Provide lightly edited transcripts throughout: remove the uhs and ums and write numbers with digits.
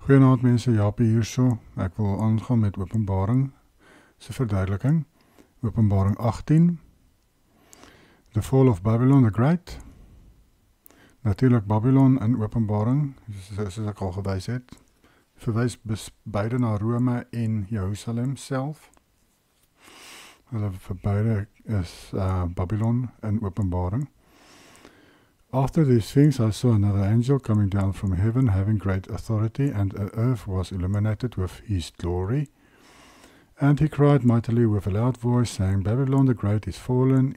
Goeienaand mense, Japie hierso. Ek wil aangaan met Openbaring se verduideliking. Openbaring 18. The Fall of Babylon the Great. Natuurlik Babylon in Openbaring, soos ek al gewys het, verwys beide na Rome en Jerusalem self. Hulle vir beide is Babylon in Openbaring. After these things I saw another angel coming down from heaven, having great authority, and the earth was illuminated with his glory. And he cried mightily with a loud voice, saying, Babylon the Great is fallen,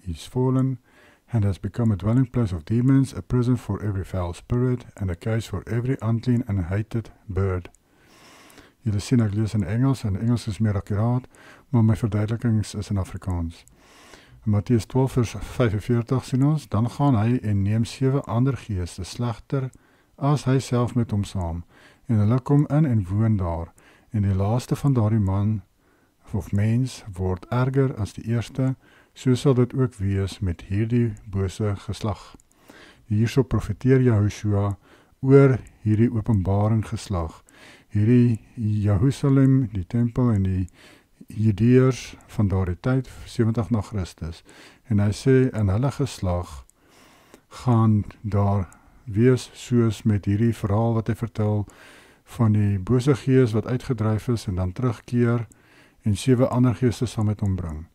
and has become a dwelling place of demons, a prison for every foul spirit, and a cage for every unclean and hated bird. Julle sien, ek lees in Engels, en Engels is meer akkuraat, maar my verduidelikings is in Afrikaans. In Mattheus 12 vers 45 sien ons, dan gaan hy en neem 7 ander geeste, slegter as hy self met hom saam, en hulle kom in en woon daar, en die laaste van daardie man of mens word erger as die eerste, so sal dit ook wees met hierdie bose geslag. Hierso profeteer Jehoshua oor hierdie openbaring geslag, hierdie Jerusalem, die tempel en die Judeërs van daardie tyd, 70 na Christus, en hy sê, in hulle geslag gaan daar wees soos met hierdie verhaal wat hy vertel, van die bose gees wat uitgedryf is, en dan terugkeer, en 7 ander geeste saam met hom bring.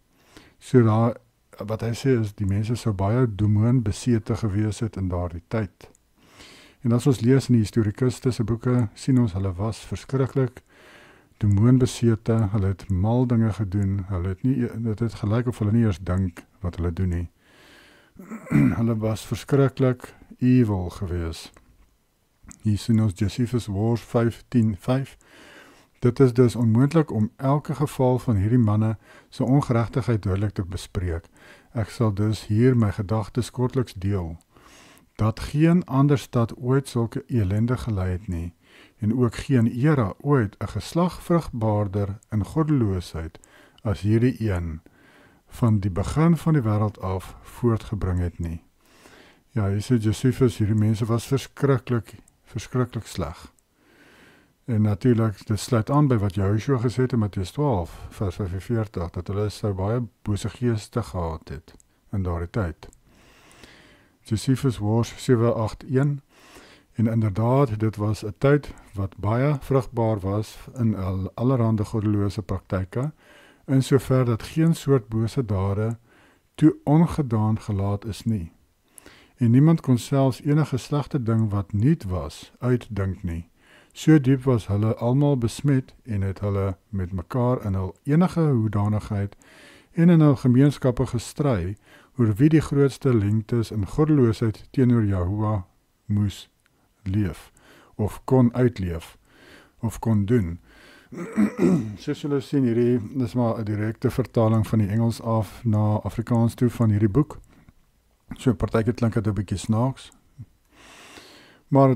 So daar, wat hy sê is, die mense sou baie demoon besete gewees het in daardie tyd. En as ons lees in die historikuste se boeke, sien ons, hulle was verskriklik demoonbesete, hulle het mal dinge gedoen, dit het gelyk of hulle nie eers dink wat hulle doen nie. Hulle was verskriklik evil gewees. Hier sien ons Josephus Wars 15:5. Dit is dus onmoontlik om elke geval van hierdie manne se ongeregtigheid duidelik te bespreek. Ek sal dus hier my gedagtes kortliks deel, dat geen ander stad ooit sulke elende gelei het nie, en ook geen era ooit 'n geslag vrugbaarder in goddeloosheid as hierdie een van die begin van die wêreld af voortgebring het nie. Ja, hy sê Josephus, hierdie mense was verskriklik sleg. En natuurlik, dit sluit aan by wat Jehoshua gesê het in Mattheus 12, vers 45, dat hulle sou baie bose geeste gehad het in daardie tyd. Josephus Wars 781, en inderdaad, dit was 'n tyd wat baie vrugbaar was in allerhande goddelose praktyke, in sover dat geen soort bose dade toe ongedaan gelaat is nie. En niemand kon selfs enige slegte ding wat nuut was, uitdink nie. So diep was hulle almal besmet en het hulle met mekaar in hul enige hoedanigheid en in hul gemeenskappe gestry oor wie die grootste lengtes in goddeloosheid teenoor Jahoua moes leef, of kon uitleef, of kon doen. Soos julle sien hierdie, dis maar 'n direkte vertaling van die Engels af na Afrikaans toe van hierdie boek. So partykeer klink dit 'n bietjie snaaks. Maar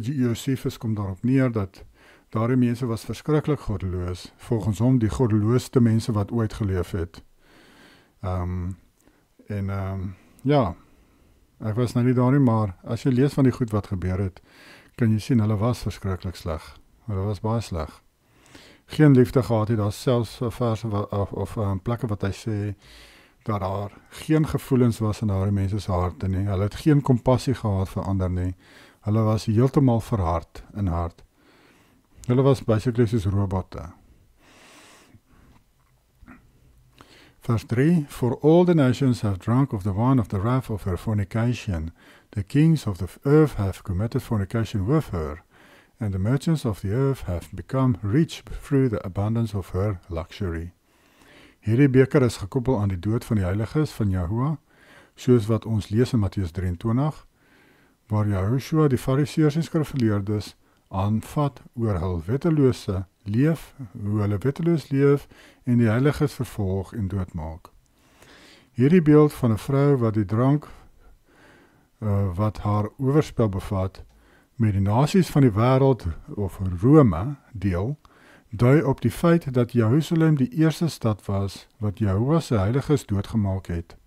Josephus kom daarop neer dat daardie mense was verskriklik goddeloos, volgens hom die goddeloosste mense wat ooit geleef het. Ja, ek was nou nie daar nie, maar as jy lees van die goed wat gebeur het, kan jy sien, hulle was verskriklik sleg. Hulle was baie sleg. Geen liefde gehad het, daar selfs verse of plekke wat hy sê, dat daar geen gevoelens was in daardie mense se harte nie. Hulle het geen kompassie gehad vir ander nie. Hulle was heeltemal verhard in hart. Hulle was basically soos robotte. Verse 3, For all the nations have drunk of the wine of the wrath of her fornication. The kings of the earth have committed fornication with her, and the merchants of the earth have become rich through the abundance of her luxury. Hierdie beker is gekoppel aan die dood van die heiliges van Jahoua, soos wat ons lees in Mattheus 23, waar Jehoshua die fariseërs en skrifgeleerdes aanvat oor hul wettelose leef, hoe hulle wetteloos leef en die heiliges vervolg en doodmaak. Hierdie beeld van 'n vrou wat die drank wat haar oorspel bevat, met die nasies van die wêreld of Rome deel, dui op die feit dat Jerusalem die eerste stad was wat Jahoua se heiliges doodgemaak het.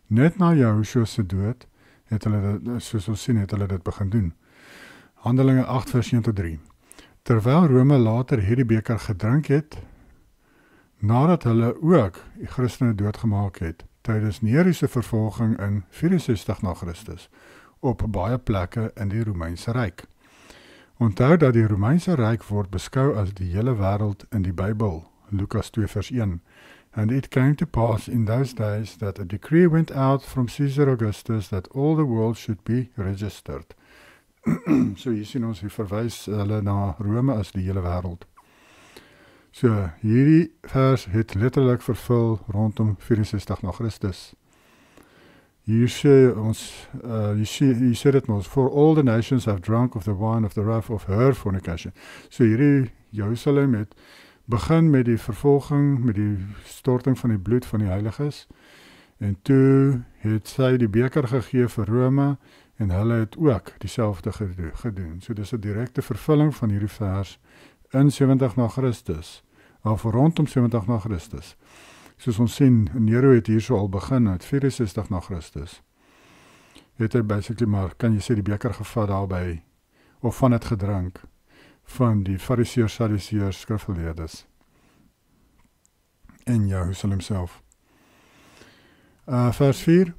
Net na Jehoshua se dood het hulle, soos ons sien, het hulle dit begin doen. Handelinge 8 vers 1-3. Terwyl Rome later hierdie beker gedrink het, nadat hulle ook die Christene doodgemaak het, tydens Neriese vervolging in 64 na Christus, op baie plekke in die Romeinse Ryk. Onthou dat die Romeinse Ryk word beskou as die hele wêreld in die Bybel, Lukas 2 vers 1. And it came to pass in those days that a decree went out from Caesar Augustus that all the world should be registered. So hier sien ons, hier verwys hulle na Rome as die hele wêreld. So hierdie vers het letterlik vervul rondom 64 na Christus. Hier sê ons, hier sê dit ons, for all the nations have drunk of the wine of the wrath of her fornication. So hierdie Jerusalem het begin met die vervolging, met die storting van die bloed van die heiliges, en toe het sy die beker gegee vir Rome, en hulle het ook dieselfde gedoen. So dis 'n direkte vervulling van hierdie vers in 70 na Christus, of rondom 70 na Christus. Soos ons sien, Nero het hier so al begin, met 64 na Christus. Het hy basically maar, kan jy sê, die beker gevat daarby, of van het gedrink, van die Fariseërs, Sadduseërs, skrifgeleerdes in Jerusalem self. Vers 4.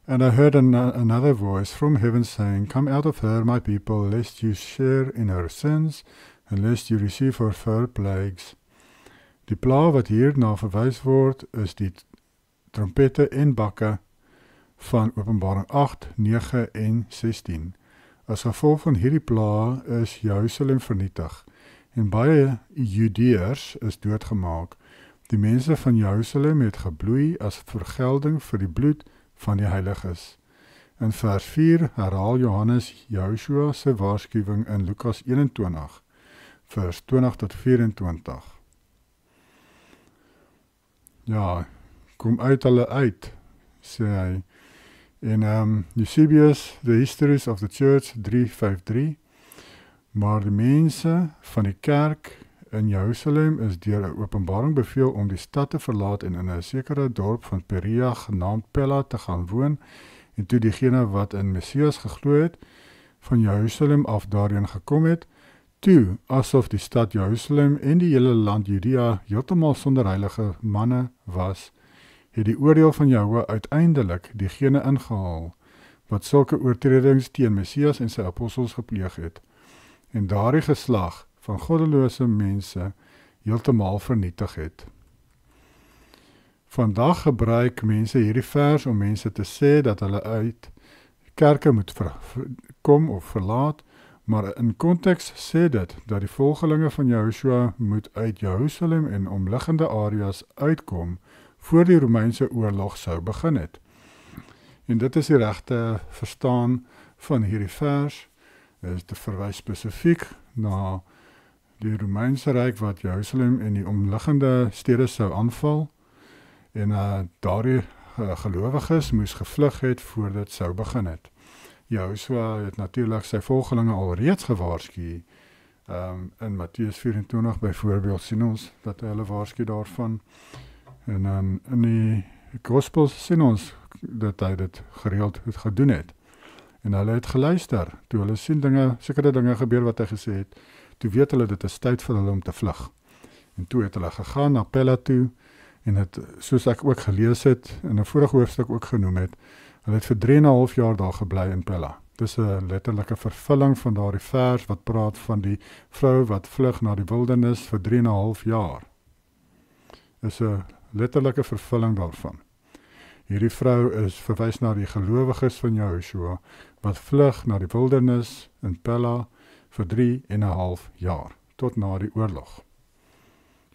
And I heard another voice from heaven saying, Come out of her, my people, lest you share in her sins, and lest you receive her plagues. Die pla wat hier na verwys word, is die trompette en bakke van Openbaring 8, 9 en 16. As gevolg van hierdie pla is Jerusalem vernietig, en baie Judeërs is doodgemaak. Die mense van Jerusalem het gebloei as vergelding vir die bloed van die heiliges. In vers 4 herhaal Johannes Joshua se waarskuwing in Lukas 21, vers 20-24. Ja, kom uit hulle uit, sê hy. En Eusebius, The Histories of the Church, 353, maar die mense van die kerk in Jerusalem is deur 'n openbaring beveel om die stad te verlaat en in 'n sekere dorp van Perea genaamd Pella te gaan woon, en toe diegene wat in Messias geglo het, van Jerusalem af daarheen gekom het, toe asof die stad Jerusalem en die hele land Judea heeltemal sonder heilige manne was, het die oordeel van Jahwe uiteindelik diegene ingehaal, wat sulke oortredings teen Messias en sy apostels gepleeg het, en daardie geslag van goddelose mense heeltemal vernietig het. Vandag gebruik mense hierdie vers om mense te sê dat hulle uit kerke moet kom of verlaat, maar in konteks sê dit dat die volgelinge van Joshua moet uit Jerusalem en omliggende areas uitkom voor die Romeinse oorlog sou begin het. En dit is die regte verstaan van hierdie vers, is te verwys spesifiek na die Romeinse Ryk wat Jerusalem en die omliggende stede sou aanval, en daardie gelowiges moes gevlug het voor dit sou begin het. Joshua het natuurlik sy volgelinge al reeds gewaarsku. In Matteus 24 byvoorbeeld sien ons dat hulle waarsku daarvan. En dan in die Gospels sien ons dat hy dit gereeld het gedoen het. En hulle het geluister. Toe hulle sien sekere dinge gebeur wat hy gesê het, toe weet hulle dit is tyd vir hulle om te vlug. En toe het hulle gegaan na Pella toe, en het, soos ek ook gelees het, in 'n vorige hoofstuk ook genoem het, hulle het vir 3,5 jaar daar gebly in Pella. Dis 'n letterlike vervulling van daardie vers wat praat van die vrou wat vlug na die wildernis vir 3,5 jaar. Is 'n letterlike vervulling daarvan. Hierdie vrou is verwys na die gelowiges van Joshua, wat vlug na die wildernis in Pella vir 3,5 jaar, tot na die oorlog.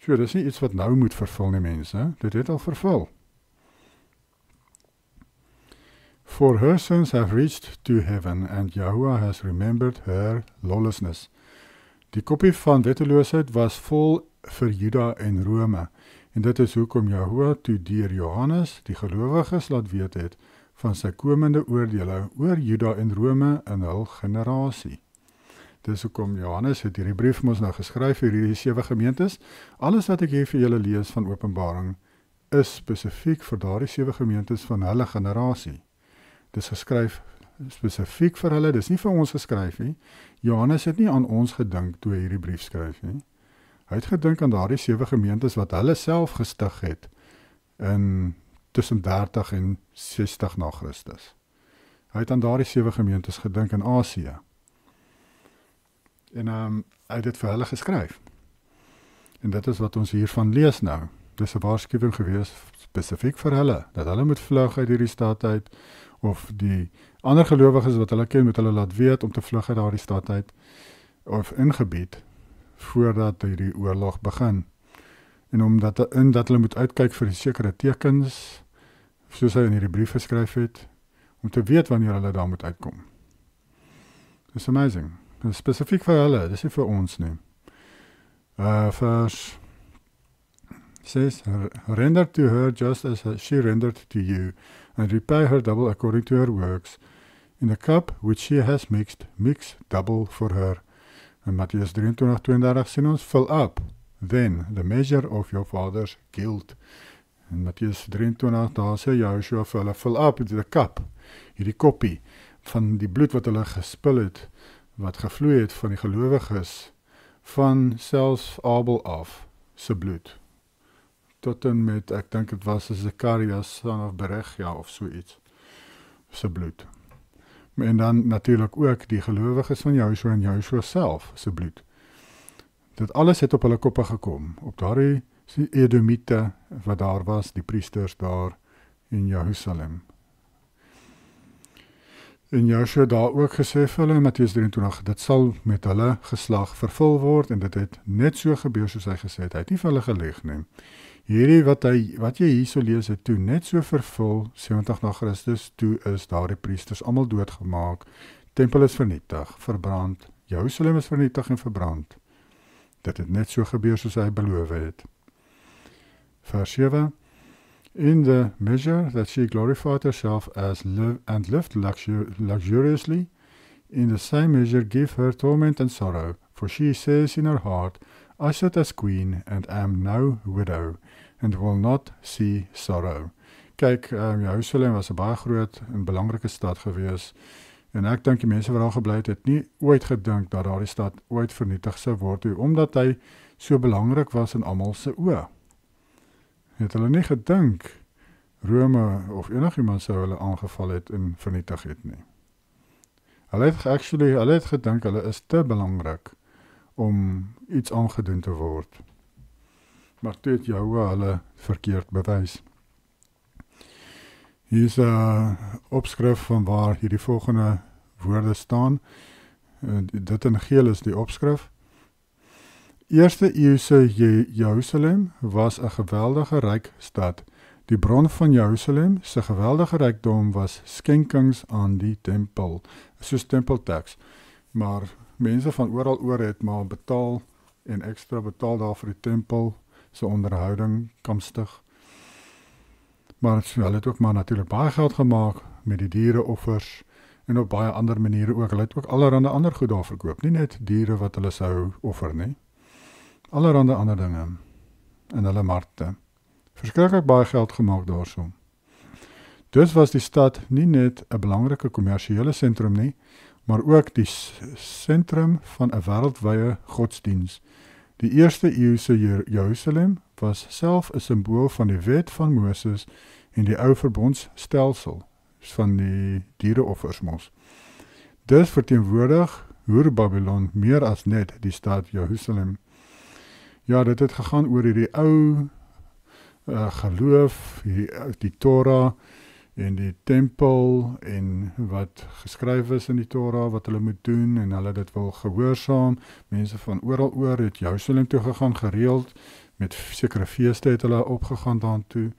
So, dis nie iets wat nou moet vervul nie, mense, dit het al vervul. For her sins have reached to heaven, and Yahweh has remembered her lawlessness. Die koppie van wetteloosheid was vol vir Juda en Rome, en dit is hoekom Yahweh toe deur Johannes die gelowiges laat weet het van sy komende oordeele oor Juda en Rome in hul generasie. Dis hoekom Johannes het hierdie brief mos nou geskryf vir hierdie 7 gemeentes. Alles wat ek hier vir julle lees van Openbaring is spesifiek vir daardie 7 gemeentes van hulle generasie. Dis geskryf spesifiek vir hulle, dis nie vir ons geskryf nie. Johannes het nie aan ons gedink toe hy hierdie brief skryf nie. Hy het gedink aan daardie 7 gemeentes wat hulle self gestig het in tussen 30 en 60 na Christus. Hy het aan daardie 7 gemeentes gedink in Asië. En hy het dit vir hulle geskryf. En dit is wat ons hiervan lees nou. Dis 'n waarskuwing gewees spesifiek vir hulle, dat hulle moet vlug uit hierdie stad uit, of die ander gelowiges wat hulle ken, moet hulle laat weet om te vlug uit daardie stad uit, of in gebied, voordat hierdie oorlog begin. En omdat hulle moet uitkyk vir die sekere tekens, soos hy in hierdie brief geskryf het, om te weet wanneer hulle daar moet uitkom. Dis amazing. Dis spesifiek vir hulle, dis nie vir ons nie. Vers 6, render to her just as she rendered to you, and repay her double according to her works. In the cup which she has mixed, mix double for her. En Mattheus 23:32 sien ons, fill up, then, the measure of your father's guilt. En Mattheus 23, daar sê Joshua vir hulle, fill up the cup, hierdie koppie, van die bloed wat hulle gespil het, wat gevloei het van die gelowiges, van selfs Abel af, se bloed. Tot en met, ek dink het was Zacharias, son of Berechia, of so iets, se bloed. En dan natuurlijk ook die gelowiges van Joshua en Joshua self, se bloed. Dit alles het op hulle koppe gekom, op daardie Edomite, wat daar was, die priesters daar in Jerusalem. En Joshua daar ook gesê vir hulle in Mattheus 23, dit sal met hulle geslag vervul word, en dit het net so gebeur soos hy gesê het. Hy het nie vir hulle gelieg nie. Hierdie wat jy hier so lees, het toe net so vervul, 70 na Christus, toe is daardie priesters allemaal doodgemaak, tempel is vernietig, verbrand, Jerusalem is vernietig en verbrand. Dit het net so gebeur soos hy beloof het. Vers 7, in the measure that she glorified herself as and lived luxuriously, in the same measure give her torment and sorrow, for she says in her heart, I sit as queen and am no widow, and will not see sorrow. Kyk, Jerusalem was 'n baie groot en belangrike stad gewees, en ek dink die mense wat daar gebly het nie ooit gedink dat daardie stad ooit vernietig sou word, omdat hy so belangrik was in almal se oë. Het hulle nie gedink Rome of enigiemand sou hulle aangeval het en vernietig het nie. Hulle het gedink hulle is te belangrik om iets aangedoen te word. Maar toe het Jahwe hulle verkeerd bewys. Hier is 'n opskrif van waar hierdie volgende woorde staan. Dit in geel is die opskrif. Eerste eeuse Jerusalem was 'n geweldige ryk stad. Die bron van Jerusalem se geweldige rykdom was skenkings aan die tempel, soos tempeltax. Maar mense van oral oor het maar betaal en ekstra betaal daar vir die tempel se onderhouding kamstig. Maar hulle het ook maar natuurlik baie geld gemaak met die diereoffers en op baie ander maniere ook. Hulle het ook allerhande ander goed daar verkoop, nie net diere wat hulle sou offer nie. Allerhande ander dinge in hulle markte. Verskriklik baie geld gemaak daarso. Dus was die stad nie net 'n belangrike kommersiële sentrum nie, maar ook die sentrum van 'n wêreldwye godsdiens. Die eerste eeuse Jerusalem was self 'n simbool van die wet van Moses en die ou verbondsstelsel van die diereoffers mos. Dis verteenwoordig hoe Babylon meer as net die stad Jerusalem. Ja, dit het gegaan oor hierdie ou geloof, die Torah en die tempel en wat geskryf is in die Torah, wat hulle moet doen en hulle dit wil gehoorsaam. Mense van oral oor het Jerusalem toe gegaan gereeld, met sekere feeste het hulle opgegaan daartoe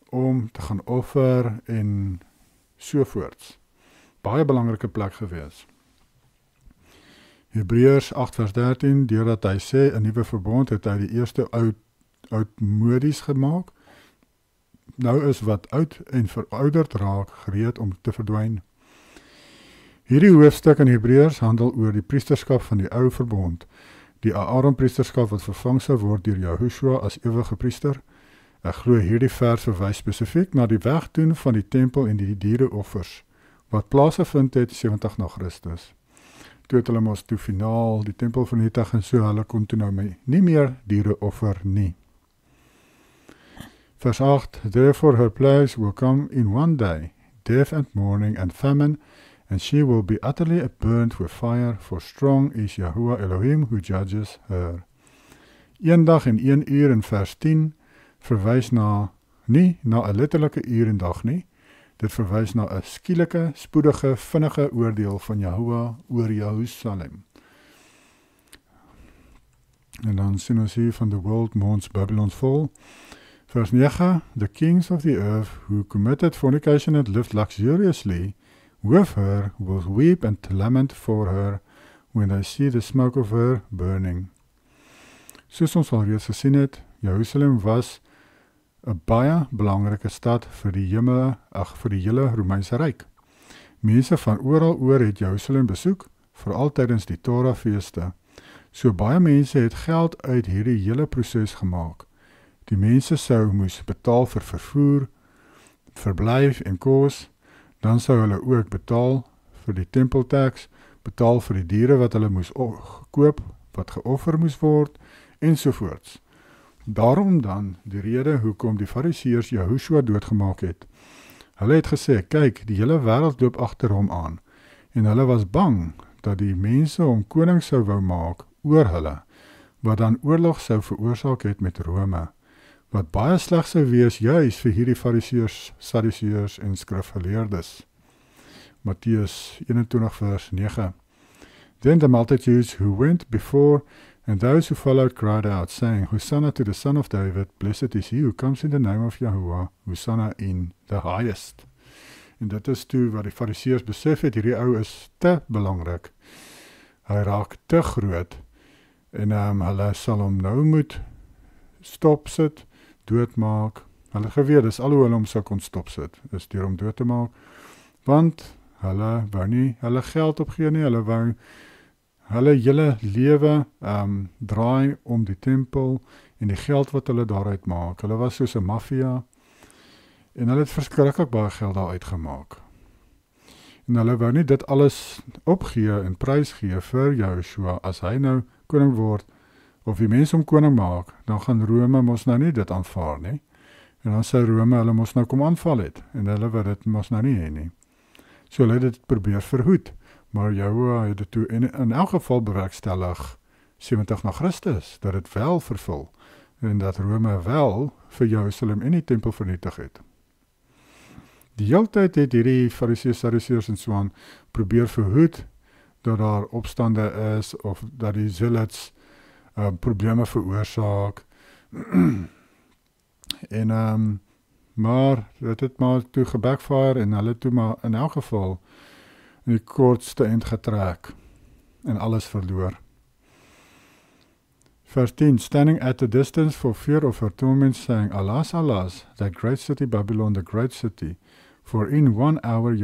om te gaan offer en sovoorts. Baie belangrike plek gewees. Hebreërs 8 vers 13, deurdat hy sê 'n nuwe verbond het hy die eerste oudmodies gemaak. Nou is wat oud en verouderd raak gereed om te verdwyn. Hierdie hoofstuk in Hebreërs handel oor die priesterskap van die ou verbond, die Aaron priesterskap wat vervang sou word deur Joshua as ewige priester. Ek glo hierdie vers verwys spesifiek na die wegdoen van die tempel en die diereoffers, wat plaasgevind het 70 na Christus. Toe het hulle mos toe finaal die tempel vernietig en so hulle kon toe nou nie meer diere offer nie. Vers 8, therefore her plagues will come in one day, death and mourning and famine, and she will be utterly burnt with fire, for strong is Yahuwah Elohim who judges her. Een dag en 1 uur in vers 10 verwys nie na 'n letterlike uur en dag nie. Dit verwys na 'n skielike, spoedige, vinnige oordeel van Yahuwah oor Jerusalem. En dan sien ons hier van the world mourns Babylon's fall. Vers 9, the kings of the earth who committed fornication and lived luxuriously with her will weep and lament for her when they see the smoke of her burning. Soos ons al reeds gesien het, Jerusalem was 'n baie belangrike stad vir die hele Romeinse Ryk. Mense van oral oor het Jerusalem besoek, veral tydens die Torah feeste. So baie mense het geld uit hierdie hele proses gemaak. Die mense moes betaal vir vervoer, verblyf en kos, dan sou hulle ook betaal vir die tempeltax, betaal vir die diere wat hulle moes koop, wat geoffer moes word, ensovoorts. Daarom dan die rede hoekom die Fariseërs Jehoshua doodgemaak het. Hulle het gesê, kyk, die hele wêreld loop agter hom aan, en hulle was bang dat die mense hom koning sou wou maak oor hulle, wat dan oorlog sou veroorsaak het met Rome, wat baie sleg sou wees juis vir hierdie Fariseërs, Sadduseërs en skrifgeleerdes. Matteus 21 vers 9. Then the multitudes who went before and those who followed cried out, saying, Hosanna to the Son of David, blessed is he who comes in the name of Yahuwah, Hosanna in the highest. En dit is toe wat die Fariseërs besef het, hierdie ou is te belangrik. Hy raak te groot, en hulle sal hom nou moet stopsit, doodmaak. Hulle geweet, dis al hoe hulle hom sou kon stopsit, is deur hom dood te maak, want hulle wou nie hulle geld opgee nie, hulle wou hulle hele lewe draai om die tempel en die geld wat hulle daaruit maak. Hulle was soos 'n maffia en hulle het verskriklik baie geld daaruit gemaak. En hulle wou nie dit alles opgee en prys gee vir Joshua as hy nou koning word of die mense hom koning maak, dan gaan Rome mos nou nie dit aanvaar nie. En dan sou Rome hulle mos nou kom aanval het en hulle wil dit mos nou nie hê nie. So hulle het dit probeer verhoed. Maar Yahuwah het dit toe in elk geval bewerkstellig 70 na Christus, dat het wel vervul, en dat Rome wel vir Jerusalem en die tempel vernietig het. Die hele tyd het hierdie Fariseërs, Sadduseërs en so aan probeer verhoed, dat daar opstande is, of dat die zealots probleme veroorsaak, en maar dit het maar toe gebackfire, en hulle toe maar in elk geval in die kortste eind getrek en alles verloor. Vers 10, standing at a distance for fear of her torment, saying, Alas, alas, that great city Babylon, the great city, for in 1 hour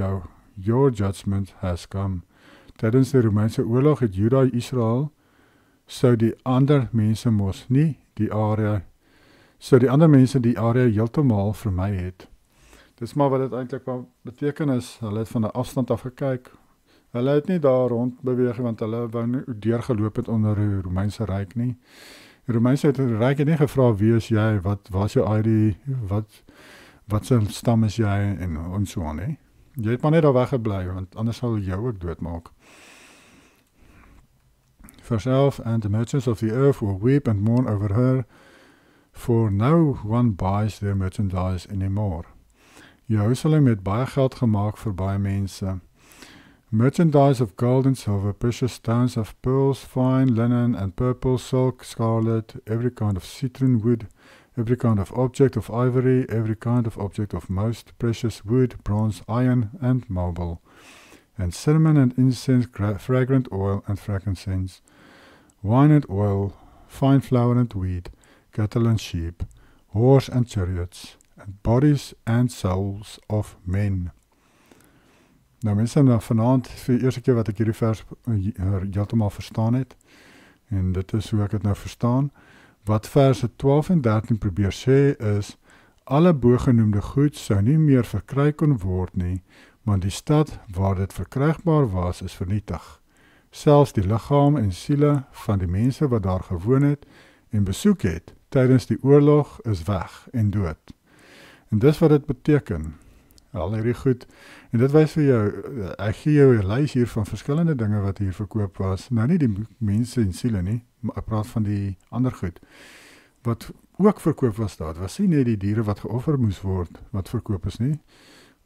your judgment has come. Tydens die Romeinse oorlog het Juda Israel, sou die ander mense mos nie die area heeltemal vermy het. Dis maar wat dit eintlik beteken is, hulle het van 'n afstand af gekyk. Hulle het nie daar rond beweeg, want hulle wou nie deurgeloop het onder die Romeinse Ryk nie. Die Romeinse Ryk het nie gevra, wie is jy, wat is jou ID, wat se stam is jy, en so aan, nie. Jy het maar net daar weggebly, want anders sal jou ook doodmaak. Vers 11, and the merchants of the earth will weep and mourn over her, for no one buys their merchandise anymore. Jerusalem het baie geld gemaak vir baie mense. Merchandise of gold and silver, precious stones of pearls, fine linen and purple, silk, scarlet, every kind of citron wood, every kind of object of ivory, every kind of object of most precious wood, bronze, iron, and marble, and cinnamon and incense, fragrant oil and frankincense, wine and oil, fine flour and wheat, cattle and sheep, horse and chariots, and bodies and souls of men. Nou mense, vanaand vir die eerste keer wat ek hierdie vers heeltemal verstaan het, en dit is hoe ek het nou verstaan, wat verse 12 en 13 probeer sê is, alle bogenoemde goed sou nie meer verkry kon word nie, want die stad waar dit verkrygbaar was, is vernietig. Selfs die liggaam en siele van die mense wat daar gewoon het en besoek het, tydens die oorlog is weg en dood. En dis wat dit beteken. Al hierdie goed, en dit wys vir jou, ek gee jou 'n lys hier van verskillende dinge wat hier verkoop was, nou nie die mense en siele nie, maar ek praat van die ander goed, wat ook verkoop was daar, was nie net die diere wat geoffer moes word, wat verkoop is nie,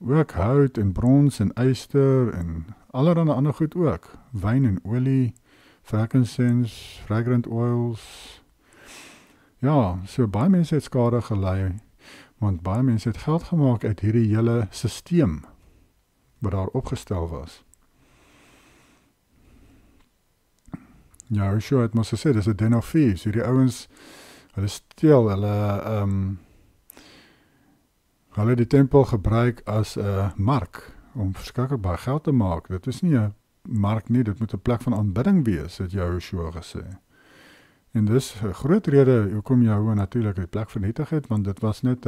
ook hout en brons en yster en allerhande ander goed ook, wyn en olie, frankincense, fragrant oils, ja, so baie mense het skade gelei, want baie mense het geld gemaak uit hierdie hele systeem wat daar opgestel was. Ja, Joshua het mos gesê, dis 'n den of thieves, hierdie ouens, hulle steel, hulle die tempel gebruik as 'n mark, om verskriklik baie geld te maak. Dit is nie 'n mark nie, dit moet 'n plek van aanbidding wees, het Joshua gesê. En dis 'n groot rede hoekom Jehovah natuurlik die plek vernietig het, want dit was net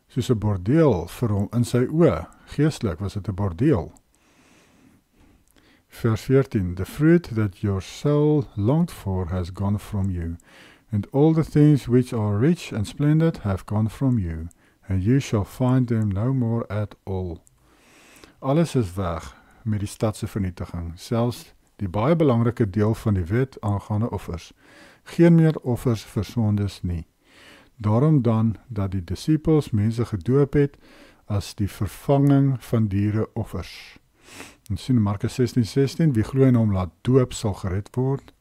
soos 'n bordeel vir hom in sy oë. Geestelik was dit 'n bordeel. Vers 14, the fruit that your soul longed for has gone from you, and all the things which are rich and splendid have gone from you, and you shall find them no more at all. Alles is weg met die stadse vernietiging, selfs die baie belangrike deel van die wet aangaande offers. Geen meer offers vir sondes nie. Daarom dan dat die disippels mense gedoop het as die vervanging van diere offers. Ons sien in Markus 16:16, wie glo in hom laat doop sal gered word.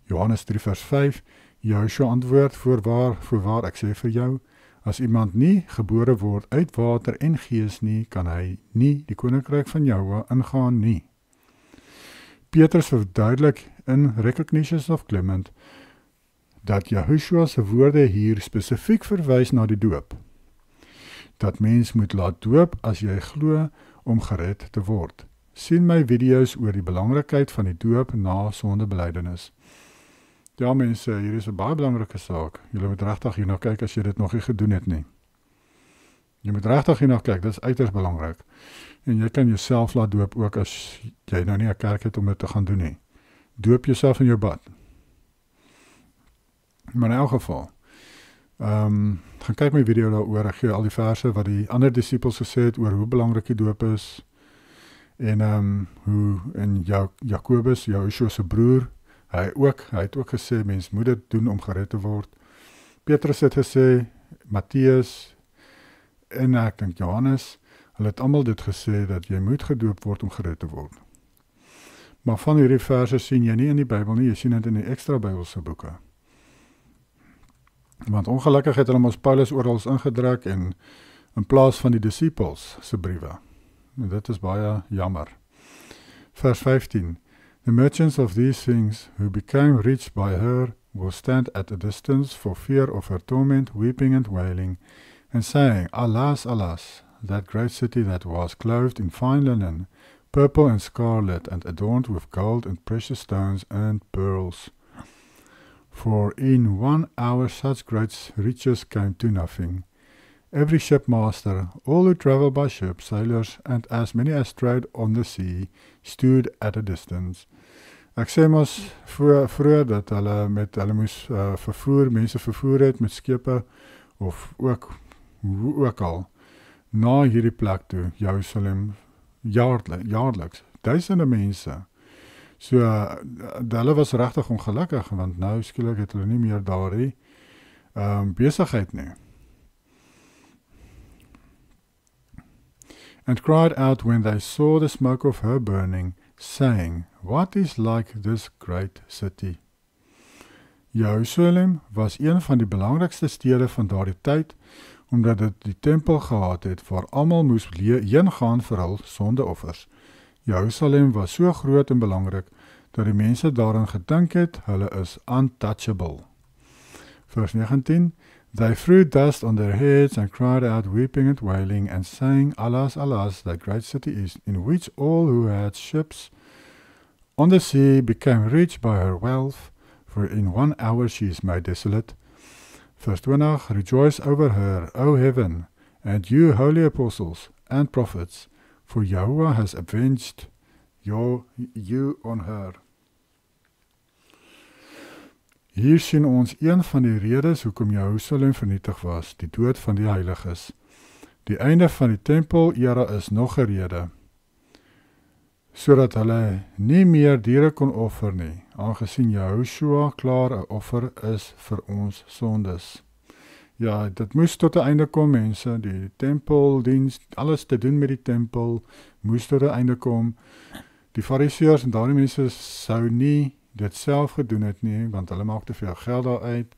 Johannes 3 vers 5, Joshua antwoord, voorwaar ek sê vir jou, as iemand nie gebore word uit water en gees nie, kan hy nie die koninkryk van Jehovah ingaan nie. Petrus verduidelik in Recognitions of Clement dat Joshua se woorde hier spesifiek verwys na die doop. Dat mens moet laat doop as jy glo om gered te word. Sien my video's oor die belangrikheid van die doop na sondebelydenis. Ja mense, hier is 'n baie belangrike saak. Julle moet regtig hierna kyk as jy dit nog nie gedoen het nie. Jy moet regtig hierna kyk, dit is uiters belangrik. En jy kan jouself laat doop ook as jy nou nie 'n kerk het om dit te gaan doen nie. Doop jouself in jou bad. Maar in elk geval, gaan kyk my video daaroor, ek gee al die verse wat die ander disippels gesê het oor hoe belangrik die doop is, en hoe in Jakobus, Joshua se broer, hy het ook gesê, mens moet dit doen om gered te word. Petrus het gesê, Matteus, en ek dink Johannes, hulle het almal dit gesê, dat jy moet gedoop word om gered te word. Maar van hierdie verse sien jy nie in die Bybel nie, jy sien dit in die ekstra Bybelse boeke. Want ongelukkig het hulle ons Paulus oral ingedruk en in plaas van die disippels se briewe. En dit is baie jammer. Vers 15. The merchants of these things who became rich by her will stand at a distance for fear of her torment, weeping and wailing, and saying, Alas, alas, that great city that was clothed in fine linen, purple and scarlet, and adorned with gold and precious stones and pearls. For in 1 hour such great riches came to nothing. Every shipmaster, all who travel by ship, sailors, and as many as trade on the sea, stood at a distance. Ek sê mos vroeër dat hulle moes mense vervoer het met skepe, of ook al, na hierdie plek toe, Jerusalem, jaarliks, duisende mense. So, hulle was regtig ongelukkig, want nou skielik het hulle nie meer daardie besigheid nie. And cried out when they saw the smoke of her burning, saying, What is like this great city? Jerusalem was een van die belangrikste stede van daardie tyd, omdat dit die tempel gehad het, waar almal moes heen gaan vir hul sondeoffers. Jerusalem was so groot en belangrik, dat die mense daarin gedink het, hulle is untouchable. Vers 19, They threw dust on their heads and cried out, weeping and wailing, and saying, Alas, alas, that great city is, in which all who had ships on the sea became rich by her wealth, for in 1 hour she is made desolate. Vers 20, Rejoice over her, O heaven, and you holy apostles and prophets, for Yahweh has avenged you on her. Hier sien ons een van die redes hoekom Jerusalem vernietig was, die dood van die heiliges. Die einde van die tempel-era is nog 'n rede, sodat hulle nie meer diere kon offer nie, aangesien Jehoshua klaar 'n offer is vir ons sondes. Ja, dit moes tot 'n einde kom, mense, die tempeldiens, alles te doen met die tempel, moes tot 'n einde kom. Die fariseërs en daardie mense sou nie dit self gedoen het nie, want hulle maak te veel geld daaruit.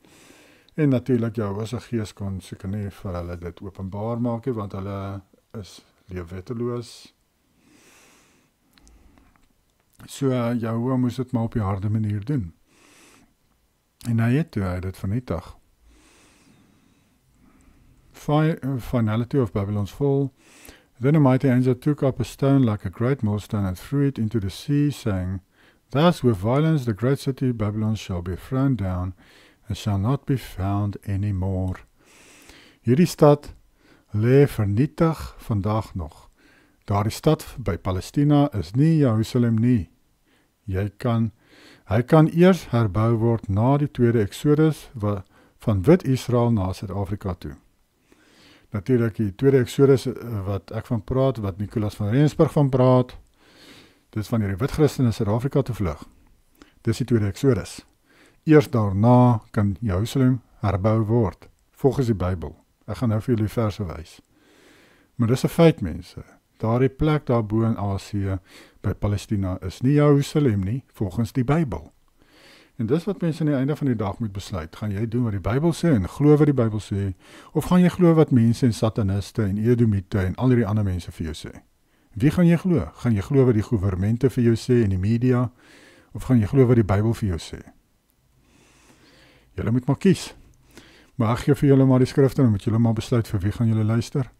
En natuurlik Jehovah se Gees kon seker nie vir hulle dit openbaar maak nie, want hulle is leefwetteloos. So Jehovah moes dit maar op die harde manier doen. En hy het dit vernietig. Finality of Babylon's fall. Then a mighty angel took up a stone like a great millstone and threw it into the sea, saying, Thus with violence the great city Babylon shall be thrown down, and shall not be found any more. Hierdie stad lê vernietig vandag nog. Daardie stad by Palestina is nie Jerusalem nie. Hy kan eers herbou word na die tweede Exodus van wit Israel na Suid-Afrika toe. Natuurlik die tweede Exodus wat ek van praat, wat Nicolas van Rensburg van praat, dis wanneer die wit Christene Suid-Afrika toe vlug. Dis die tweede Exodus. Eers daarna kan Jerusalem herbou word, volgens die Bybel. Ek gaan nou vir julle verse wys. Maar dis 'n feit, mense. Daardie plek daarbo in Asië by Palestina is nie Jerusalem nie, volgens die Bybel. En dis wat mense aan die einde van die dag moet besluit. Gaan jy doen wat die Bybel sê en glo wat die Bybel sê, of gaan jy glo wat mense en sataniste en edomiete en al die ander mense vir jou sê? Wie gaan jy glo? Gaan jy glo wat die goewermente vir jou sê en die media, of gaan jy glo wat die Bybel vir jou sê? Julle moet maar kies. Maar ek gee vir julle maar die skrifte, en moet julle maar besluit vir wie gaan julle luister.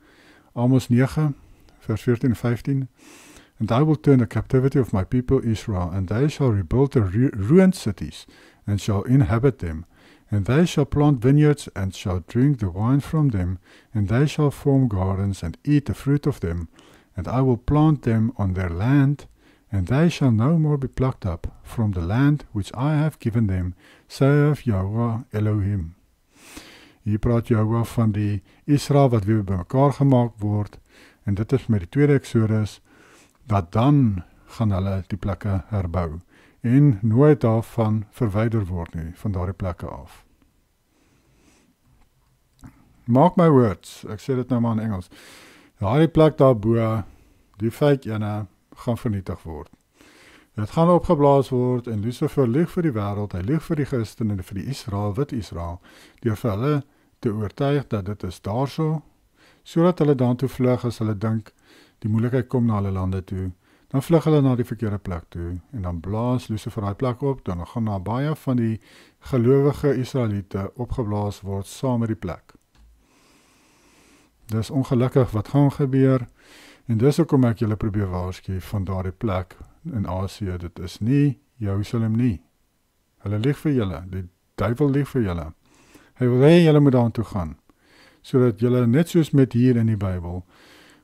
Amos 9, vers 14 en 15. And I will turn the captivity of my people Israel, and they shall rebuild the ruined cities, and shall inhabit them. And they shall plant vineyards, and shall drink the wine from them, and they shall form gardens, and eat the fruit of them. And I will plant them on their land, and they shall no more be plucked up from the land which I have given them, saith Yahweh Elohim. Hier praat Yahweh van die Israel wat weer bymekaar gemaak word, en dit is met die tweede Exodus, dat dan gaan hulle die plekke herbou, en nooit daarvan verwyder word nie, van daardie plekke af. Mark my words, ek sê dit nou maar in Engels, daardie plek daarbo, die fake ene, gaan vernietig word. Dit gaan opgeblaas word, en Lucifer lieg vir die wêreld, hy lieg vir die Christen en vir die Israel, wit Israel, deur vir hulle te oortuig dat dit is daarso, sodat hulle dan toe vlug as hulle dink, die moeilikheid kom na hulle lande toe, dan vlug hulle na die verkeerde plek toe, en dan blaas Lucifer die plek op, dan gaan na baie van die gelowige Israeliete opgeblaas word saam met die plek. Dis ongelukkig wat gaan gebeur, en dis hoekom ek julle probeer waarsku van daardie plek in Asië, dit is nie Jerusalem nie. Hulle lieg vir julle, die duiwel lieg vir julle. Hy wil hê julle moet daartoe gaan, sodat julle net soos met hier in die Bybel,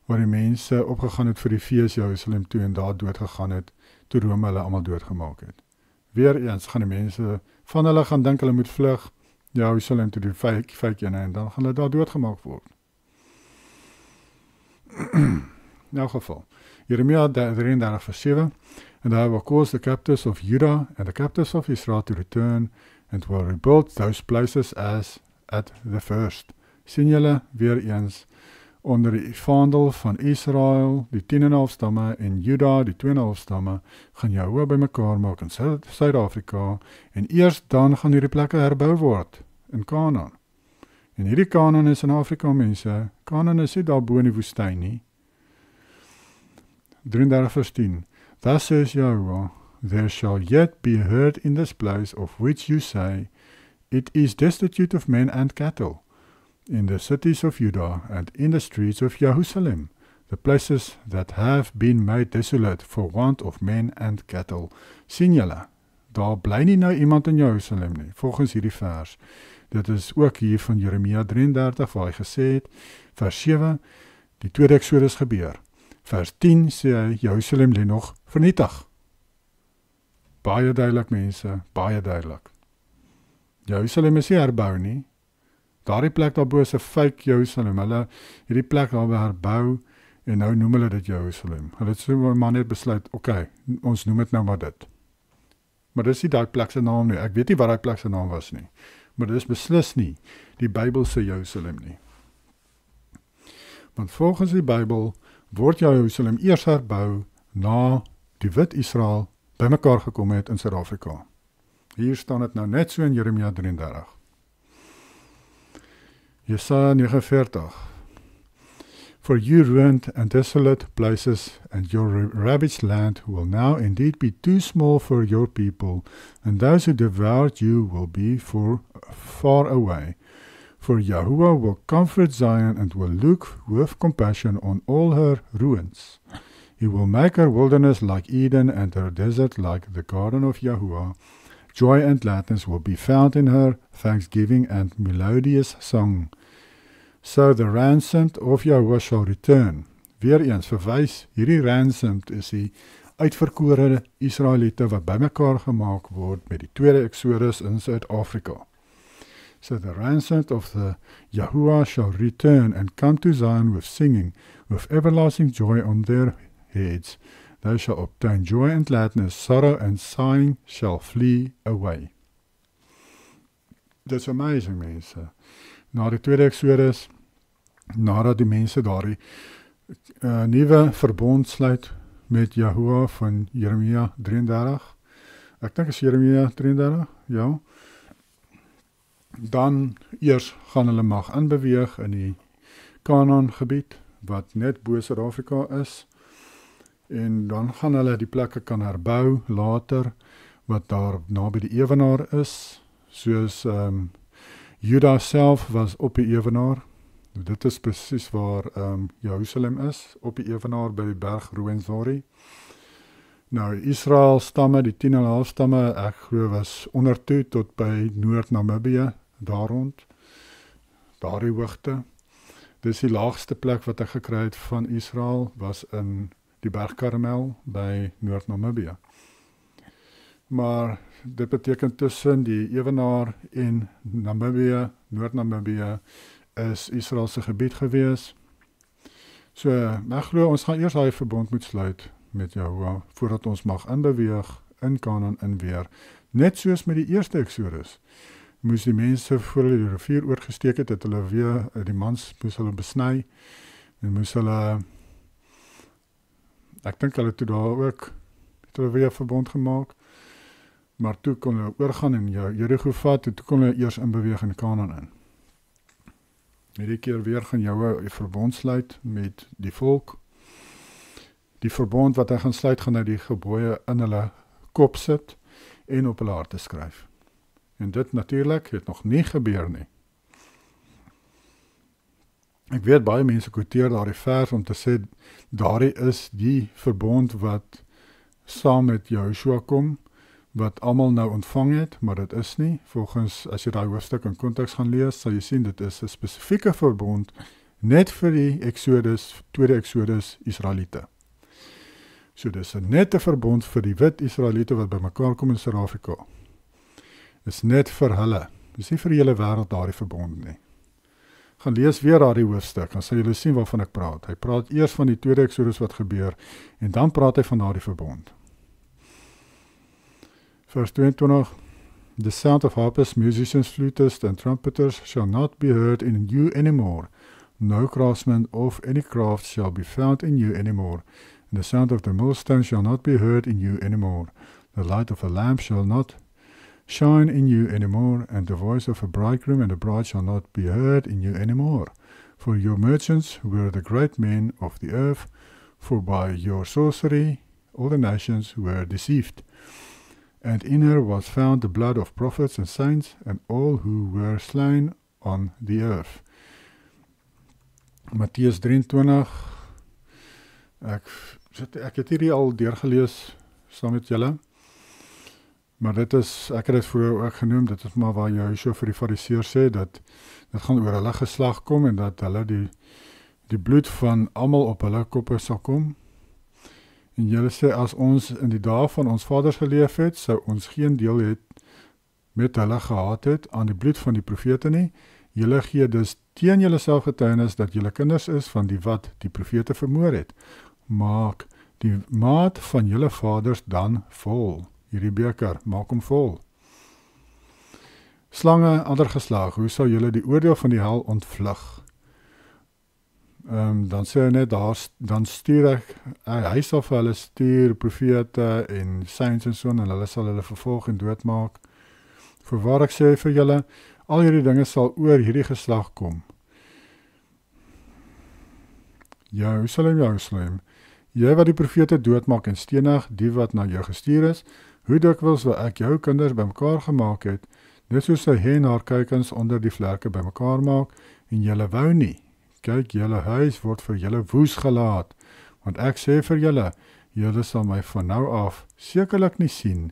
waar die mense opgegaan het vir die fees Jerusalem toe en daar doodgegaan het, toe Rome hulle allemaal doodgemaak het. Weereens gaan die mense van hulle gaan dink hulle moet vlug Jerusalem toe die fake ene, en dan gaan hulle daar doodgemaak word. In elk geval, Jeremia 33 vers 7, And I will cause the captives of Judah and the captives of Israel to return, and will rebuild those places as at the first. Sien julle weer eens, onder die vaandel van Israel, die 10,5 stamme, en Juda, die 2,5 stamme, gaan Jehovah by mekaar maak in Suid-Afrika, en eers dan gaan hierdie plekke herbou word, in Kanaan. En hierdie Kanaan is in Afrika, mense, Kanaan is nie daarbo in die woestyn nie. 33 vers 10, Thus says Jehovah, There shall yet be heard in this place of which you say, It is destitute of men and cattle, in the cities of Judah and in the streets of Jerusalem, the places that have been made desolate for want of men and cattle. Sien julle, daar bly nie nou iemand in Jerusalem nie, volgens hierdie vers. Dit is ook hier van Jeremia 33, waar hy gesê het, vers 7, die tweede Exodus gebeur. Vers 10 sê hy, Jerusalem lê nog vernietig. Baie duidelik mense, baie duidelik. Jerusalem is nie herbou nie. Daardie plek daarbo is 'n fake Jerusalem. Hulle hierdie plek daarby herbou en nou noem hulle dit Jerusalem. Hulle het so maar net besluit, okay, ons noem dit nou maar dit. Maar dis nie daai plek se naam nie. Ek weet nie wat daai plek se naam was nie. Maar dit is beslis nie die Bybel se Jerusalem nie. Want volgens die Bybel word Jerusalem eers herbou na die wit Israel bymekaar gekom het in Suid-Afrika. Hier staan dit nou net so in Jeremia 33. Jesaja 49. For you ruined and desolate places, and your ravaged land will now indeed be too small for your people, and those who devoured you will be far away. For Yahuwah will comfort Zion and will look with compassion on all her ruins. He will make her wilderness like Eden and her desert like the garden of Yahuwah. Joy and gladness will be found in her, thanksgiving and melodious song. So the ransomed of Yahuwah shall return. Weereens verwys, hierdie ransomed is die uitverkore Israeliete wat bymekaar gemaak word met die tweede Exodus in Suid-Afrika. So the ransomed of the Yahuwah shall return and come to Zion with singing, with everlasting joy on their heads. They shall obtain joy and gladness, sorrow and sighing shall flee away. That's amazing, mense. Na die tweede Exodus, nadat die mense daardie nuwe verbond sluit met Yahuwah van Jeremia 33, ek dink is Jeremia 33, ja, dan eers gaan hulle mag inbeweeg in die Kanaan gebied, wat net bo Suid-Afrika is, en dan gaan hulle die plekke kan herbou later, wat daar naby die ewenaar is, soos Juda self was op die ewenaar. Dit is presies waar Jerusalem is, op die ewenaar by die berg Ruwenzori. Nou, Israel stamme, die 10,5 stamme, ek glo was ondertoe tot by Noord-Namibië, daar rond, daardie hoogte. Dis die laagste plek wat ek gekry het van Israel, was in die berg Karmel by Noord-Namibië. Maar dit beteken tussen die ewenaar en Namibië, Noord-Namibië, is Israel se gebied gewees. So, ek glo ons gaan eers daai verbond moet sluit met Yahuwah, voordat ons mag inbeweeg in Kanaan in weer. Net soos met die eerste Exodus, moes die mense voor hulle die rivier oorgesteek het hulle weer, die mans moes hulle besny, en moes hulle, ek dink hulle toe daar ook, het hulle weer verbond gemaak, maar toe kon hulle oorgaan en Jericho vat, en toe kon hulle eers inbeweeg in Kanaan in. Hierdie keer weer gaan Yahuwah 'n verbond sluit met die volk. Die verbond wat hy gaan sluit, gaan hy die gebooie in hulle kop sit en op hulle harte skryf. En dit natuurlik het nog nie gebeur nie. Ek weet baie mense quoteer daardie vers om te sê, daardie is die verbond wat saam met Joshua kom, wat almal nou ontvang het, maar dit is nie. Volgens, as jy daai hoofstuk in konteks gaan lees, sal jy sien, dit is 'n spesifieke verbond, net vir die Exodus, tweede Exodus Israeliete. So dis net 'n verbond vir die wit Israeliete wat bymekaar kom in Suid-Afrika. Dis net vir hulle. Dis nie vir die hele wêreld daardie verbond nie. Gaan lees weer daardie hoofstuk, dan sal julle sien waarvan ek praat. Hy praat eers van die tweede Exodus wat gebeur, en dan praat hy van daardie verbond. Vers 22, the sound of harpists, musicians, flutists, and trumpeters shall not be heard in you anymore. No craftsman of any craft shall be found in you anymore. And the sound of the millstone shall not be heard in you anymore. The light of a lamp shall not shine in you anymore, and the voice of a bridegroom and a bride shall not be heard in you anymore. For your merchants were the great men of the earth, for by your sorcery all the nations were deceived. And in her was found the blood of prophets and saints, and all who were slain on the earth. Matteus 23, ek het hierdie al deurgelees saam met julle, maar dit is, ek het dit vroeër ook genoem, dit is maar waar Joshua vir die fariseërs sê, dat dit gaan oor hulle geslag kom, en dat hulle die bloed van almal op hulle koppe sal kom. En julle sê, as ons in die dae van ons vaders geleef het, sou ons geen deel het met hulle gehad het aan die bloed van die profete nie. Julle gee dus teen julle self getuienis dat julle kinders is van die wat die profete vermoor het. Maak die maat van julle vaders dan vol. Hierdie beker, maak hom vol. Slange, ander geslag, hoe sal julle die oordeel van die hel ontvlug? Dan sê hy net, dan stuur hy sal vir hulle stuur profete en saints en so, en hulle sal hulle vervolg en doodmaak. Voorwaar ek sê vir julle, al hierdie dinge sal oor hierdie geslag kom. Jerusalem, jy wat die profete doodmaak en stenig, die wat na jou gestuur is, hoe dikwels wil ek jou kinders bymekaar gemaak het, net soos 'n hen haar kuikens onder die vlerke bymekaar maak, en julle wou nie. Kyk, julle huis word vir julle woes gelaat, want ek sê vir julle, julle sal my van nou af sekerlik nie sien,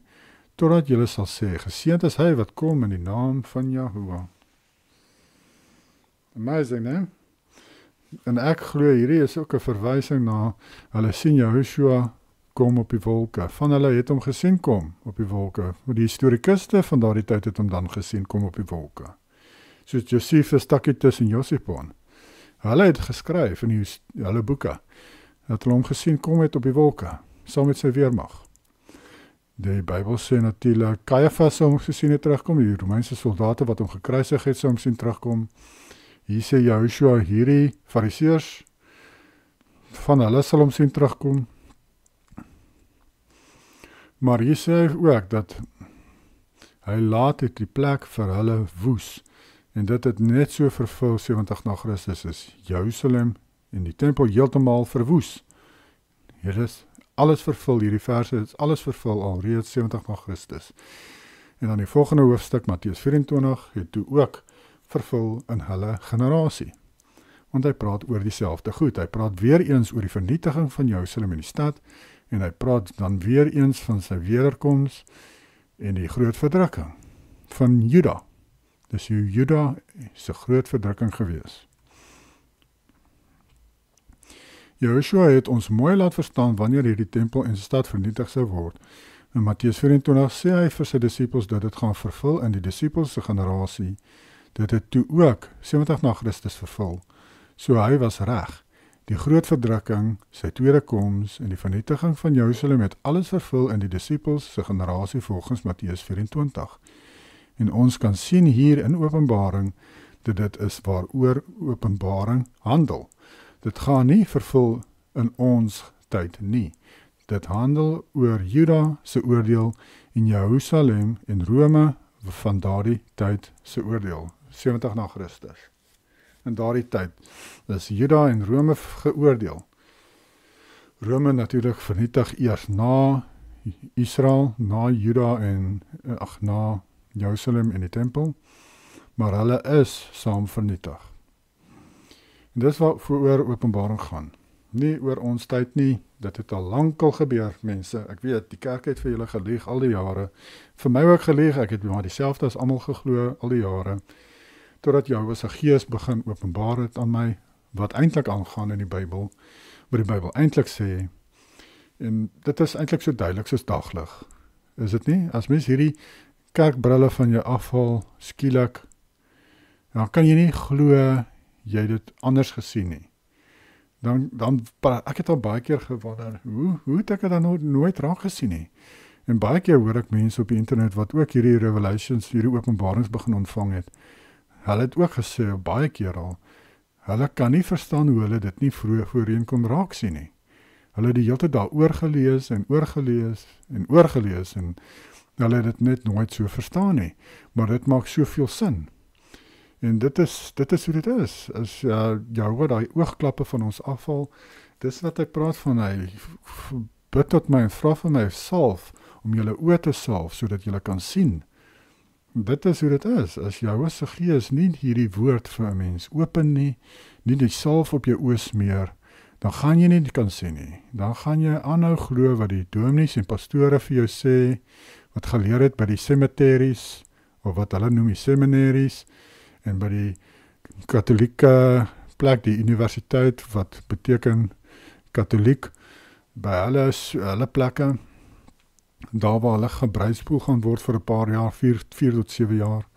totdat julle sal sê, geseënd is hy wat kom in die naam van Jahoewah. Amazing, né? En ek glo hierdie is ook 'n verwysing na, hulle sien Joshua kom op die wolke, van hulle het hom gesien kom op die wolke, die historikuste van daardie tyd het hom dan gesien kom op die wolke, soos Josephus, Tacitus en Josephon. Hulle het geskryf in hulle boeke, dat hulle hom gesien kom het op die wolke, saam met sy weermag. Die Bybel sê natuurlik, Caiaphas sou hom gesien het terugkom, die Romeinse soldate wat hom gekruisig het, sou hom sien terugkom. Hier sê Joshua, hierdie fariseërs, van hulle sal hom sien terugkom. Maar hier sê hy ook, dat hy laat het die plek vir hulle woes, en dit het net so vervul 70 na Christus is Jerusalem en die tempel heeltemal verwoes. Hier is alles vervul, hierdie verse is alles vervul al reeds 70 na Christus. En dan die volgende hoofstuk, Matteus 24, het toe ook vervul in hulle generasie. Want hy praat oor dieselfde goed. Hy praat weer eens oor die vernietiging van Jerusalem in die stad, en hy praat dan weer eens van sy wederkoms en die groot verdrukking van Juda. Dis Juda se groot verdrukking gewees. Joshua het ons mooi laat verstaan wanneer hierdie tempel en sy stad vernietig sou word. In Matteus 24 sê hy vir sy disippels dat dit gaan vervul in die disippels se generasie. Dit het toe ook 70 na Christus vervul. So hy was reg. Die groot verdrukking, sy tweede koms en die vernietiging van Jerusalem het alles vervul in die disippels se generasie volgens Matteus 24. En ons kan sien hier in Openbaring dat dit is waaroor Openbaring handel. Dit gaan nie vervul in ons tyd nie. Dit handel oor Juda se oordeel en Jerusalem en Rome van daardie tyd se oordeel, 70 na Christus. In daardie tyd is Juda en Rome geoordeel. Rome natuurlik vernietig eers na Israel, na Juda en na Jerusalem en die tempel, maar hulle is saam vernietig. En dis wat voor Openbaring gaan. Nie oor ons tyd nie, dit het al lankal gebeur, mense. Ek weet, die kerk het vir julle gelieg al die jare. Vir my ook gelieg, ek het maar dieselfde as almal geglo al die jare, totdat Jahwe se gees begin openbaar het aan my, wat eintlik aangaan in die Bybel, wat die Bybel eintlik sê, en dit is eintlik so duidelik soos daglig, is dit nie? As mens hierdie kerkbrille van jou afhaal, skielik, dan kan jy nie glo, jy dit anders gesien nie. Ek het al baie keer gewonder, hoe het ek dit dan nooit raak gesien nie? En baie keer hoor ek mense op die internet, wat ook hierdie revelations, hierdie openbarings begin ontvang het, hulle het ook gesê, baie keer al, hulle kan nie verstaan hoe hulle dit nie voorheen kon raak sien nie. Hulle het die hele tyd daar oorgelees en oorgelees en oorgelees en hulle het dit net nooit so verstaan nie. Maar dit maak soveel sin. En dit is hoe dit is. As Jahwe daai oogklappe van ons afval, dis wat hy praat van, hy bid tot my en vra vir my salf, om julle oë te salf, sodat julle kan sien. Dit is hoe dit is. As Jahwe se gees nie hierdie woord vir 'n mens open nie, nie die salf op jou oë smeer, dan gaan jy nie kan sien nie. Dan gaan jy aanhou glo wat die dominees en pastore vir jou sê, wat geleer het by die cemeteries, of wat hulle noem die seminaries, en by die katholieke plek, die universiteit, wat beteken katholiek, by hulle plekke, daar waar hulle gebruikspoel gaan word vir 'n paar jaar, 4 tot 7 jaar.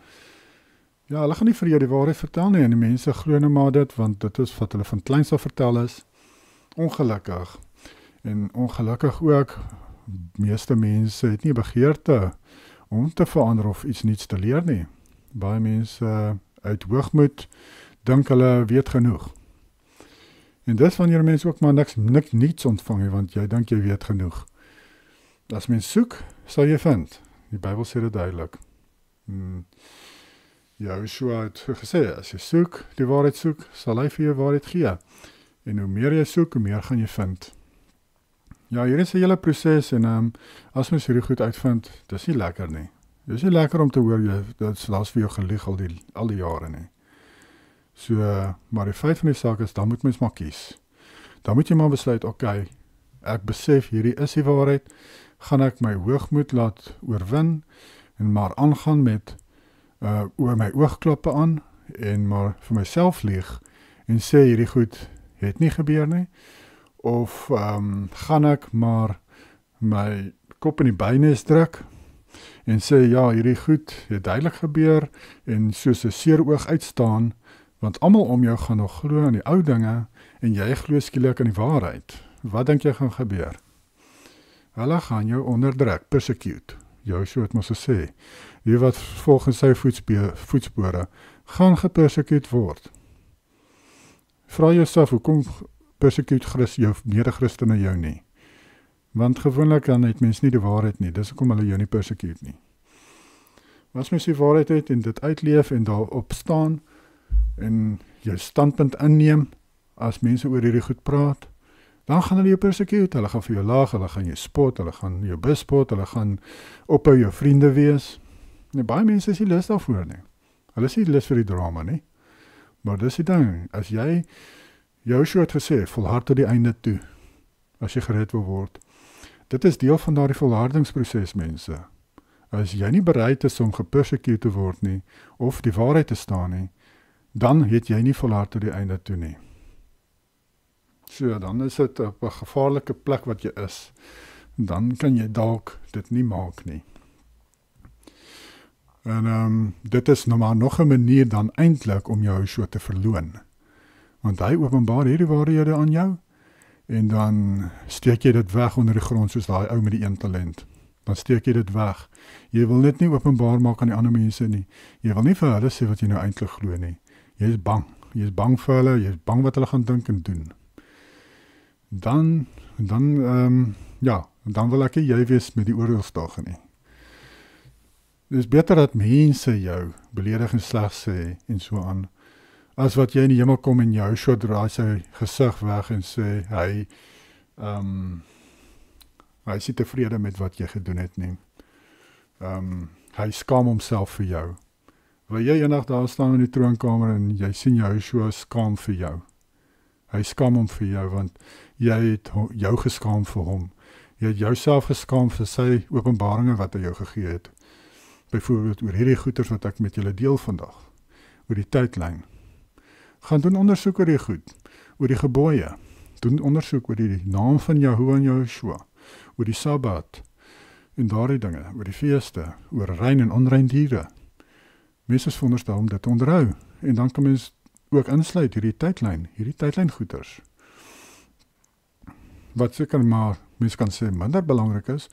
Ja, hulle gaan nie vir jou die waarheid vertel nie, en die mense glo nou maar dit, want dit is wat hulle van kleins af vertel is. Ongelukkig. En ongelukkig ook, meeste mense het nie begeerte om te verander of iets niets te leer nie. Baie mense uit hoogmoed dink hulle weet genoeg. En dis wanneer mense ook maar niks ontvang nie, want jy dink jy weet genoeg. As mens soek, sal jy vind. Die Bybel sê dit duidelik. Joshua het gesê, as jy soek, die waarheid soek, sal hy vir jou waarheid gee. En hoe meer jy soek, hoe meer gaan jy vind. Ja, hier is 'n hele proses, en as mens hierdie goed uitvind, dis nie lekker nie. Dis nie lekker om te hoor, dit is vir jou gelieg al die jare nie. So, maar die feit van die saak is, dan moet mens maar kies. Dan moet jy maar besluit, okay, ek besef, hierdie is die waarheid, gaan ek my hoogmoed laat oorwin, en maar aangaan met oor my oogklappe aan, en maar vir myself lieg, en sê hierdie goed het nie gebeur nie, of gaan ek maar my kop in die bynes druk, en sê, ja, hierdie goed het duidelik gebeur, en soos 'n seer oog uitstaan, want almal om jou gaan nog glo aan die ou dinge, en jy glo skielik aan die waarheid. Wat dink jy gaan gebeur? Hulle gaan jou onderdruk, persecute. Joshua het mos gesê, die wat volgens sy voetspore gaan gepersecute word. Vra jouself, hoekom persecute jou mede-Christene jou nie? Want gewoonlik dan het mens nie die waarheid nie, dis hoekom hulle jou nie persecute nie. As mens die waarheid het en dit uitleef en daarop staan, en jou standpunt inneem, as mense oor hierdie goed praat, dan gaan hulle jou persecute, hulle gaan vir jou laag, hulle gaan jou spot, hulle gaan jou bespot, hulle gaan ophou jou vriende wees. Nee, baie mense is nie lus daarvoor nie. Hulle is nie lus vir die drama nie. Maar dis die ding, as jy, Joshua het gesê, volhard tot die einde toe, as jy gered wil word. Dit is deel van daardie volhardingsproses, mense. As jy nie bereid is om gepersecute te word nie, of die waarheid te staan nie, dan het jy nie volhard tot die einde toe nie. So, dan is dit op 'n gevaarlike plek wat jy is. Dan kan jy dalk dit nie maak nie. En dit is nou maar nog 'n manier dan eintlik om jou so te verloon. Want hy openbaar hierdie waarhede aan jou, en dan steek jy dit weg onder die grond soos daai ou met die 1 talent. Dan steek jy dit weg. Jy wil net nie openbaar maak aan die ander mense nie. Jy wil nie vir hulle sê wat jy nou eintlik glo nie. Jy is bang. Jy is bang vir hulle, jy is bang wat hulle gaan dink en doen. Dan wil ek nie jy wees met die oordeelsdag nie. Dit is beter dat mense jou beledig en sleg sê en so aan, as wat jy in die hemel kom en jou so draai sy gesig weg en sê, hy is nie tevrede met wat jy gedoen het nie. Hy skaam homself vir jou. Wil jy eendag daar staan in die troonkamer en jy sien jou so skaam vir jou? Hy skaam hom vir jou, want jy het jou geskaam vir hom. Jy het jouself geskaam vir sy openbaringe wat hy jou gegee het. Byvoorbeeld oor hierdie goeders wat ek met julle deel vandag. Oor die tydlyn. Gaan doen ondersoek oor die goed. Oor die gebooie. Doen ondersoek oor die naam van Jahoe en Joshua. Oor die Sabbat. En daardie dinge. Oor die feeste. Oor rein en onrein diere. Mense is veronderstel om dit te onderhou. En dan kan mens ook insluit hierdie tydlyn goeders. Wat seker maar, mens kan sê, minder belangrik is,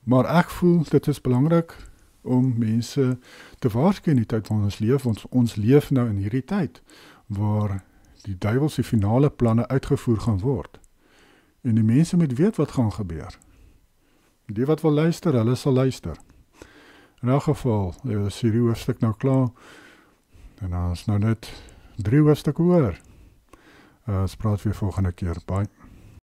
maar ek voel, dit is belangrik om mense te waarsku in die tyd van ons leef, ons leef nou in hierdie tyd, waar die duiwels die finale planne uitgevoer gaan word. En die mense moet weet wat gaan gebeur. Die wat wil luister, hulle sal luister. In elk geval, is hierdie hoofstuk nou klaar, en dan is nou net 3 hoofstukke hoor. Ons praat weer volgende keer. Bye.